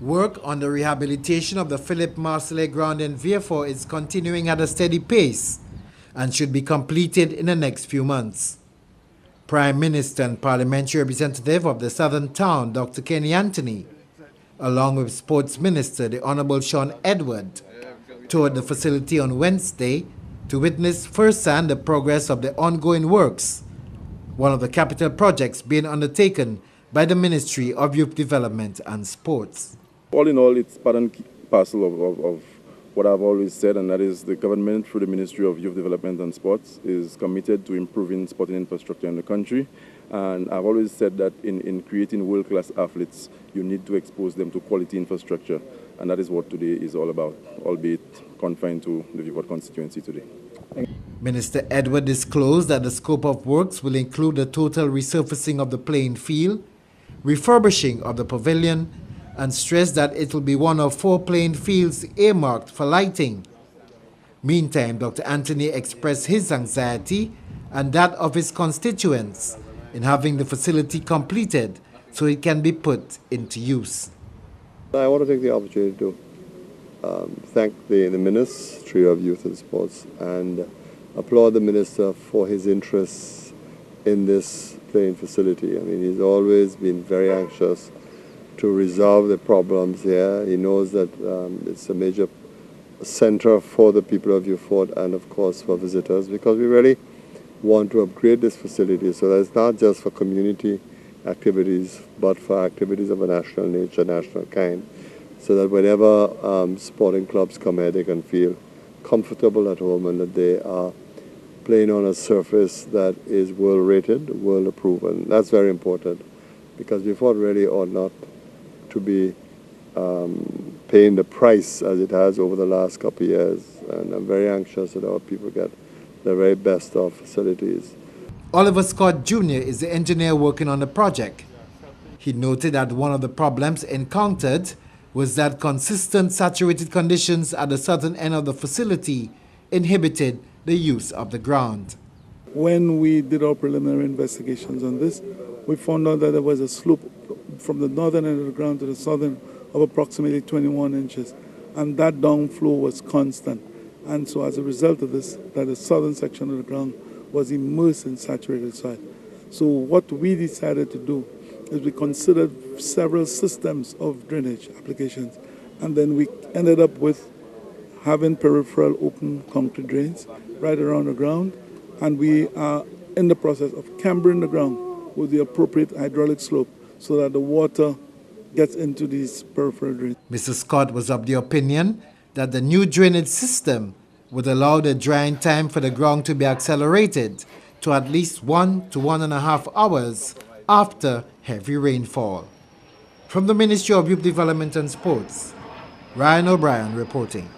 Work on the rehabilitation of the Phillip Marcellin ground in Vieux is continuing at a steady pace and should be completed in the next few months. Prime Minister and Parliamentary Representative of the Southern Town, Dr. Kenny Anthony, along with Sports Minister, the Honourable Sean Edward, toured the facility on Wednesday to witness firsthand the progress of the ongoing works, one of the capital projects being undertaken by the Ministry of Youth Development and Sports. All in all, it's part and parcel of what I've always said, and that is the government, through the Ministry of Youth Development and Sports, is committed to improving sporting infrastructure in the country. And I've always said that in creating world-class athletes, you need to expose them to quality infrastructure. And that is what today is all about, albeit confined to the Vieux constituency today. Minister Edward disclosed that the scope of works will include the total resurfacing of the playing field, refurbishing of the pavilion, and stressed that it will be one of 4 playing fields earmarked for lighting. Meantime, Dr. Anthony expressed his anxiety and that of his constituents in having the facility completed so it can be put into use. I want to take the opportunity to thank the Ministry of Youth and Sports and applaud the Minister for his interest in this playing facility. I mean, he's always been very anxious to resolve the problems here. He knows that it's a major center for the people of Vieux and of course for visitors, because we really want to upgrade this facility so that it's not just for community activities but for activities of a national nature, national kind, so that whenever sporting clubs come here they can feel comfortable at home and that they are playing on a surface that is world rated, world approved, and that's very important, because Vieux really ought not to be paying the price as it has over the last couple of years, and I'm very anxious that our people get the very best of facilities. Oliver Scott Jr. is the engineer working on the project. He noted that one of the problems encountered was that consistent saturated conditions at the southern end of the facility inhibited the use of the ground. When we did our preliminary investigations on this, we found out that there was a slope from the northern end of the ground to the southern of approximately 21 inches, and that downflow was constant. And so as a result of this, that the southern section of the ground was immersed in saturated soil. So what we decided to do is we considered several systems of drainage applications, and then we ended up with having peripheral open concrete drains right around the ground, and we are in the process of cambering the ground with the appropriate hydraulic slope so that the water gets into these peripheral drains. Mr. Scott was of the opinion that the new drainage system would allow the drying time for the ground to be accelerated to at least 1 to 1.5 hours after heavy rainfall. From the Ministry of Youth Development and Sports, Ryan O'Brien reporting.